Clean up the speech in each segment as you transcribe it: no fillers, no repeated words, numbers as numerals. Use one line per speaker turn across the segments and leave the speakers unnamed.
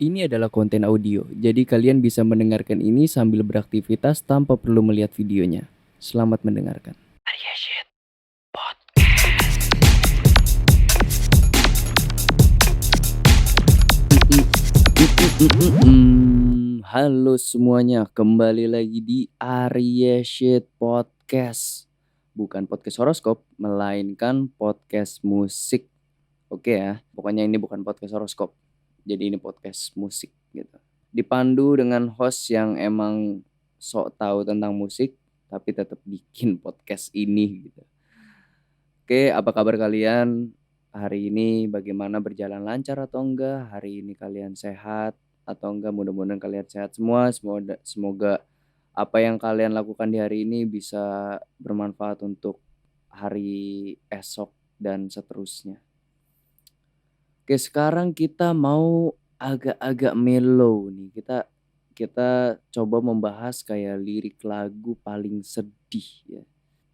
Ini adalah konten audio, jadi kalian bisa mendengarkan ini sambil beraktivitas tanpa perlu melihat videonya. Selamat mendengarkan. Arya Shit Podcast. Halo semuanya, kembali lagi di Arya Shit Podcast. Bukan podcast horoskop, melainkan podcast musik. Oke ya, pokoknya ini bukan podcast horoskop. Jadi ini podcast musik gitu. Dipandu dengan host yang emang sok tahu tentang musik tapi tetap bikin podcast ini gitu. Oke, apa kabar kalian? Hari ini bagaimana, berjalan lancar atau enggak? Hari ini kalian sehat atau enggak? Mudah-mudahan kalian sehat semua. Semoga apa yang kalian lakukan di hari ini bisa bermanfaat untuk hari esok dan seterusnya. Oke, sekarang kita mau agak-agak mellow nih. Kita coba membahas kayak lirik lagu paling sedih ya.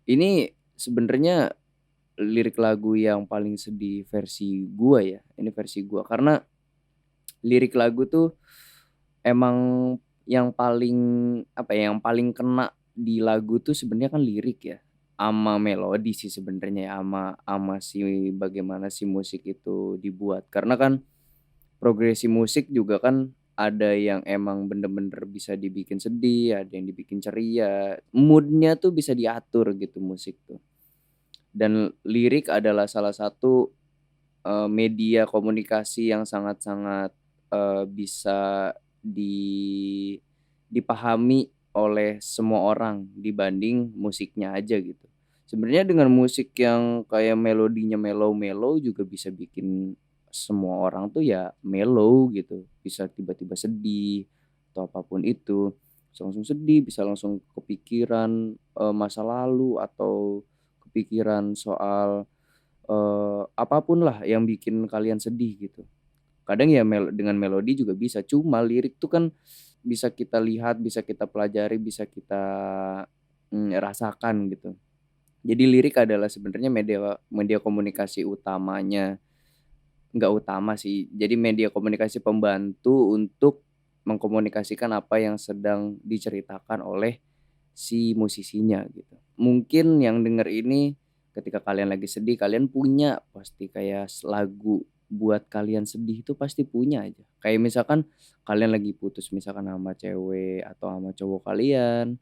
Ini sebenarnya lirik lagu yang paling sedih versi gua ya. Ini versi gua karena lirik lagu tuh emang yang paling apa ya, yang paling kena di lagu tuh sebenarnya kan lirik ya. Ama melodi sih sebenarnya ya, ama si bagaimana si musik itu dibuat. Karena kan progresi musik juga kan ada yang emang bener-bener bisa dibikin sedih, ada yang dibikin ceria, mood-nya tuh bisa diatur gitu musik tuh. Dan lirik adalah salah satu, media komunikasi yang sangat-sangat, bisa dipahami oleh semua orang dibanding musiknya aja gitu. Sebenarnya dengan musik yang kayak melodinya mellow-mellow juga bisa bikin semua orang tuh ya mellow gitu, bisa tiba-tiba sedih atau apapun itu, bisa langsung sedih, bisa langsung kepikiran, masa lalu atau kepikiran soal, apa lah yang bikin kalian sedih gitu. Kadang ya dengan melodi juga bisa, cuma lirik tuh kan bisa kita lihat, bisa kita pelajari, bisa kita, rasakan gitu. Jadi lirik adalah sebenarnya media media komunikasi utamanya, nggak utama sih, jadi media komunikasi pembantu untuk mengkomunikasikan apa yang sedang diceritakan oleh si musisinya gitu. Mungkin yang denger ini ketika kalian lagi sedih, kalian punya pasti kayak lagu buat kalian sedih itu pasti punya aja. Kayak misalkan kalian lagi putus misalkan sama cewek atau sama cowok kalian,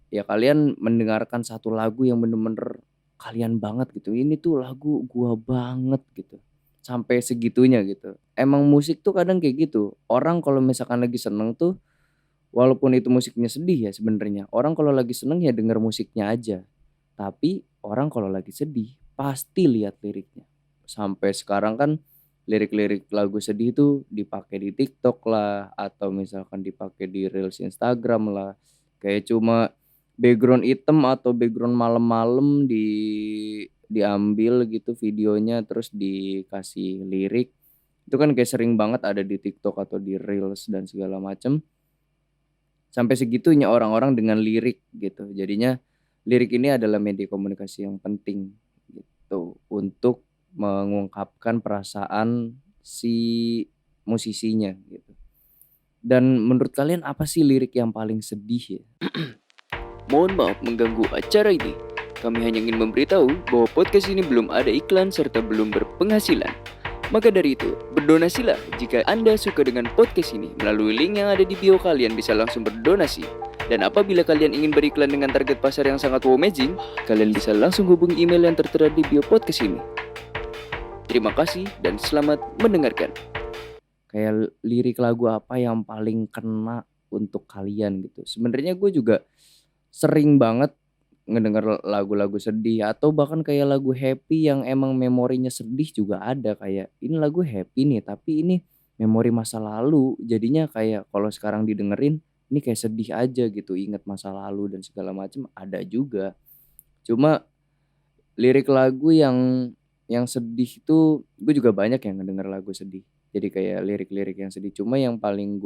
ya kalian mendengarkan satu lagu yang bener-bener kalian banget gitu, ini tuh lagu gua banget gitu, sampai segitunya gitu. Emang musik tuh kadang kayak gitu, orang kalau misalkan lagi seneng tuh walaupun itu musiknya sedih ya sebenarnya, orang kalau lagi seneng ya denger musiknya aja. Tapi orang kalau lagi sedih pasti lihat liriknya. Sampai sekarang kan lirik-lirik lagu sedih itu dipakai di TikTok lah atau misalkan dipakai di reels Instagram lah. Kayak cuma background item atau background malam-malam diambil gitu videonya terus dikasih lirik. Itu kan kayak sering banget ada di TikTok atau di reels dan segala macem. Sampai segitunya orang-orang dengan lirik gitu. Jadinya lirik ini adalah media komunikasi yang penting gitu untuk mengungkapkan perasaan si musisinya gitu. Dan menurut kalian apa sih lirik yang paling sedih ya? Mohon maaf mengganggu acara ini. Kami hanya ingin memberitahu bahwa podcast ini belum ada iklan serta belum berpenghasilan. Maka dari itu, berdonasilah jika Anda suka dengan podcast ini. Melalui link yang ada di bio kalian bisa langsung berdonasi. Dan apabila kalian ingin beriklan dengan target pasar yang sangat amazing, kalian bisa langsung hubungi email yang tertera di bio podcast ini. Terima kasih dan selamat mendengarkan. Kayak lirik lagu apa yang paling kena untuk kalian gitu. Sebenarnya gue juga sering banget ngedenger lagu-lagu sedih atau bahkan kayak lagu happy yang emang memorinya sedih juga ada, kayak ini lagu happy nih tapi ini memori masa lalu jadinya kayak kalau sekarang didengerin ini kayak sedih aja gitu, inget masa lalu dan segala macam ada juga. Cuma lirik lagu yang sedih itu gue juga banyak yang ngedenger lagu sedih. Jadi kayak lirik-lirik yang sedih, cuma yang paling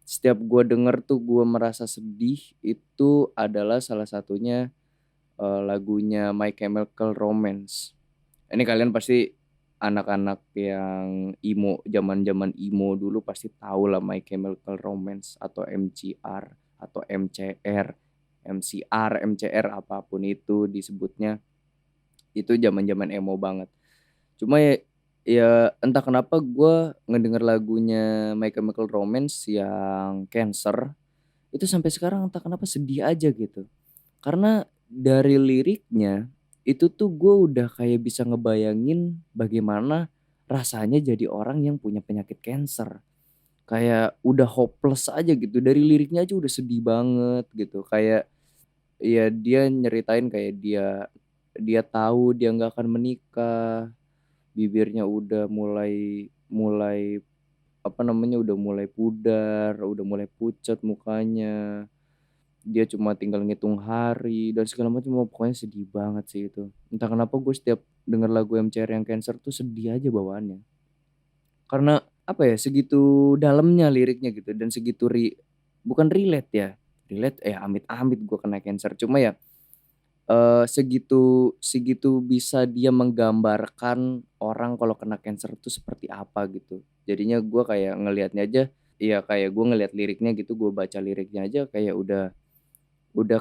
setiap gue denger tuh gue merasa sedih itu adalah salah satunya lagunya My Chemical Romance. Ini kalian pasti anak-anak yang emo, zaman-zaman emo dulu pasti tahu lah My Chemical Romance atau MCR atau MCR, MCR, MCR apapun itu disebutnya, itu zaman-zaman emo banget. Cuma ya entah kenapa gue ngedenger lagunya My Chemical Romance yang Cancer, itu sampai sekarang entah kenapa sedih aja gitu. Karena dari liriknya, itu tuh gue udah kayak bisa ngebayangin bagaimana rasanya jadi orang yang punya penyakit cancer. Kayak udah hopeless aja gitu, dari liriknya aja udah sedih banget gitu. Kayak ya dia nyeritain kayak dia dia tahu dia nggak akan menikah, bibirnya udah mulai mulai apa namanya, udah mulai pudar, udah mulai pucat mukanya. Dia cuma tinggal ngitung hari dan segala macam, pokoknya sedih banget sih itu. Entah kenapa gue setiap denger lagu MCR yang Cancer tuh sedih aja bawaannya. Karena apa ya, segitu dalamnya liriknya gitu dan segitu bukan relate ya, relate amit-amit gue kena cancer. Cuma ya, segitu segitu bisa dia menggambarkan orang kalau kena cancer tuh seperti apa gitu. Jadinya gue kayak ngelihatnya aja, iya kayak gue ngelihat liriknya gitu, gue baca liriknya aja kayak udah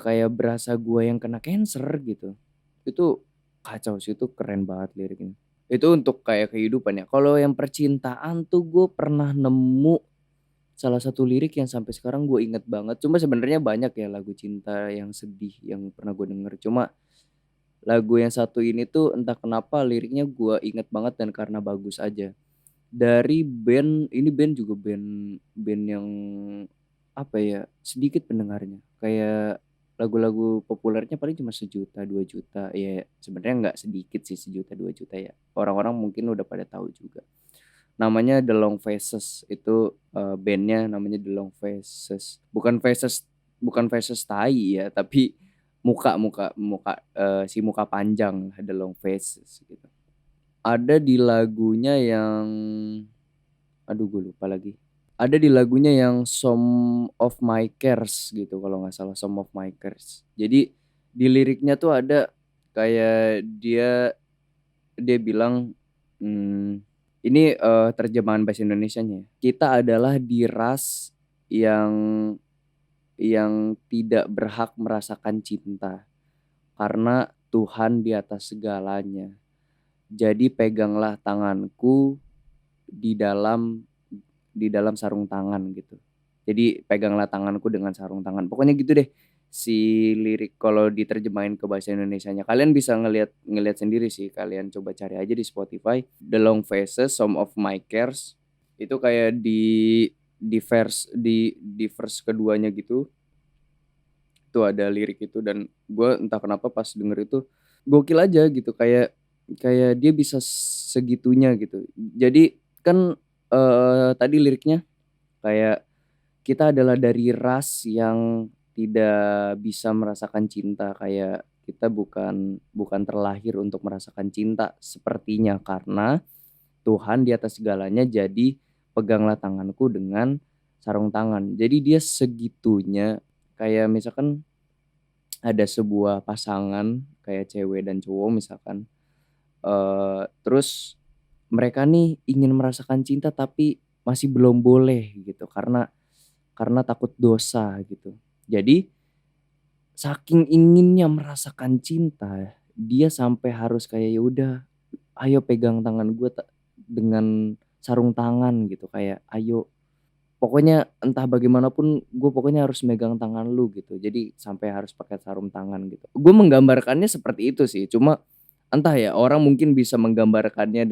kayak berasa gua yang kena cancer gitu. Itu kacau sih, itu keren banget liriknya. Itu untuk kayak kehidupan ya. Kalau yang percintaan tuh gue pernah nemu salah satu lirik yang sampai sekarang gue inget banget. Cuma sebenarnya banyak ya lagu cinta yang sedih yang pernah gue denger. Cuma lagu yang satu ini tuh entah kenapa liriknya gue inget banget dan karena bagus aja. Dari band, ini band juga band band yang apa ya, sedikit pendengarnya. Kayak lagu-lagu populernya paling cuma 1 juta, 2 juta. Ya sebenarnya nggak sedikit sih 1 juta, 2 juta ya. Orang-orang mungkin udah pada tahu juga. Namanya The Long Faces. Itu bandnya namanya The Long Faces. Bukan faces tai ya, tapi muka muka muka si muka panjang The Long Faces gitu. Ada di lagunya yang aduh gue lupa lagi. Ada di lagunya yang Some of My Cares gitu kalau nggak salah, Some of My Cares. Jadi di liriknya tuh ada kayak dia bilang, ini, terjemahan bahasa Indonesianya ya, "Kita adalah diras yang tidak berhak merasakan cinta, karena Tuhan di atas segalanya. Jadi peganglah tanganku di dalam sarung tangan," gitu. Jadi peganglah tanganku dengan sarung tangan. Pokoknya gitu deh si lirik kalau diterjemahin ke bahasa Indonesianya. Kalian bisa ngelihat ngelihat sendiri sih, kalian coba cari aja di Spotify, The Long Faces, Some of My Cares. Itu kayak di verse keduanya gitu, itu ada lirik itu dan gue entah kenapa pas denger itu gokil aja gitu, kayak kayak dia bisa segitunya gitu. Jadi kan, tadi liriknya kayak kita adalah dari ras yang tidak bisa merasakan cinta, kayak kita bukan bukan terlahir untuk merasakan cinta sepertinya karena Tuhan di atas segalanya, jadi peganglah tanganku dengan sarung tangan. Jadi dia segitunya kayak misalkan ada sebuah pasangan kayak cewek dan cowok misalkan, terus mereka nih ingin merasakan cinta tapi masih belum boleh gitu karena takut dosa gitu. Jadi saking inginnya merasakan cinta, dia sampai harus kayak, "Ya udah, ayo pegang tangan gue dengan sarung tangan," gitu, kayak, "Ayo, pokoknya entah bagaimanapun gue pokoknya harus megang tangan lu," gitu. Jadi sampai harus pakai sarung tangan gitu. Gue menggambarkannya seperti itu sih, cuma entah ya, orang mungkin bisa menggambarkannya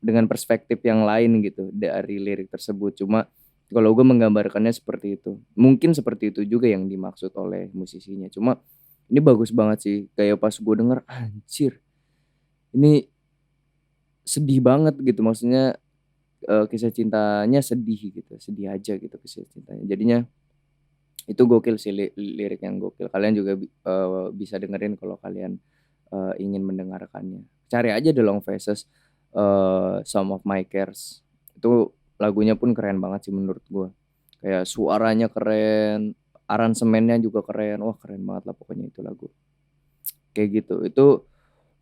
dengan perspektif yang lain gitu dari lirik tersebut. Cuma kalau gue menggambarkannya seperti itu. Mungkin seperti itu juga yang dimaksud oleh musisinya. Cuma ini bagus banget sih, kayak pas gue denger, anjir ini sedih banget gitu, maksudnya, kisah cintanya sedih gitu, sedih aja gitu kisah cintanya. Jadinya itu gokil sih lirik yang gokil. Kalian juga bisa dengerin kalau kalian ingin mendengarkannya. Cari aja The Long Faces, Some of My Cares. Itu lagunya pun keren banget sih menurut gua. Kayak suaranya keren, aransemennya juga keren. Wah keren banget lah pokoknya itu lagu. Kayak gitu. Itu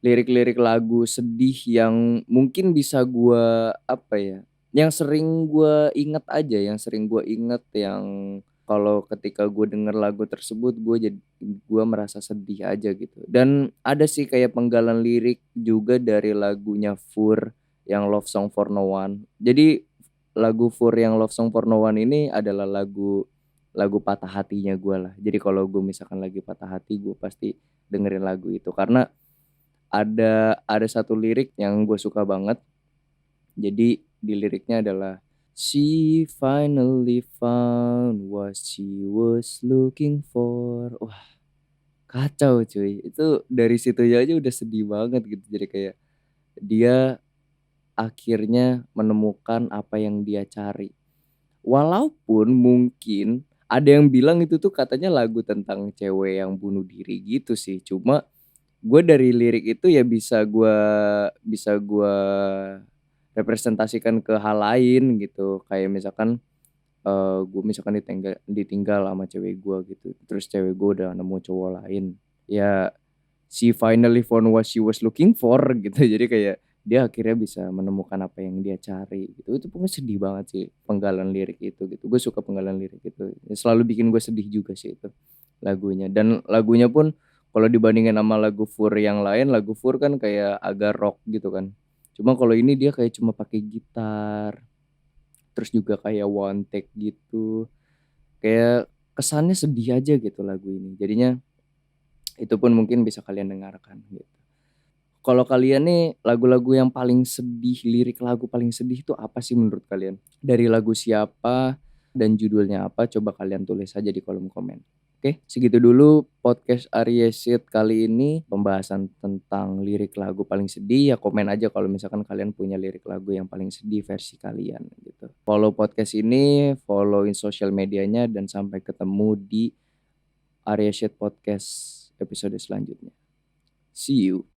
lirik-lirik lagu sedih yang mungkin bisa gua, apa ya, yang sering gua inget aja, yang sering gua inget, yang kalau ketika gua denger lagu tersebut gua merasa sedih aja gitu. Dan ada sih kayak penggalan lirik juga dari lagunya Fur yang Love Song for No One. Jadi lagu Fur yang Love Song for No One ini adalah lagu lagu patah hatinya gua lah. Jadi kalau gua misalkan lagi patah hati, gua pasti dengerin lagu itu. Karena ada satu lirik yang gue suka banget. Jadi di liriknya adalah, "She finally found what she was looking for." Wah, kacau cuy. Itu dari situ aja udah sedih banget gitu. Jadi kayak dia akhirnya menemukan apa yang dia cari. Walaupun mungkin ada yang bilang itu tuh katanya lagu tentang cewek yang bunuh diri gitu sih. Cuma gue dari lirik itu ya bisa gua representasikan ke hal lain gitu. Kayak misalkan, gue misalkan ditinggal sama cewek gue gitu, terus cewek gue udah nemu cowok lain, ya she finally found what she was looking for gitu. Jadi kayak dia akhirnya bisa menemukan apa yang dia cari gitu. Itu pokoknya sedih banget sih penggalan lirik itu gitu. Gue suka penggalan lirik itu, selalu bikin gue sedih juga sih itu lagunya. Dan lagunya pun kalau dibandingin sama lagu Fur yang lain, lagu Fur kan kayak agak rock gitu kan. Cuma kalau ini dia kayak cuma pakai gitar, terus juga kayak one take gitu. Kayak kesannya sedih aja gitu lagu ini. Jadinya itu pun mungkin bisa kalian dengarkan gitu. Kalau kalian nih lagu-lagu yang paling sedih, lirik lagu paling sedih itu apa sih menurut kalian? Dari lagu siapa dan judulnya apa? Coba kalian tulis aja di kolom komen. Oke, segitu dulu podcast Arya Shit kali ini, pembahasan tentang lirik lagu paling sedih. Ya komen aja kalau misalkan kalian punya lirik lagu yang paling sedih versi kalian gitu. Follow podcast ini, followin sosial medianya, dan sampai ketemu di Arya Shit Podcast episode selanjutnya. See you.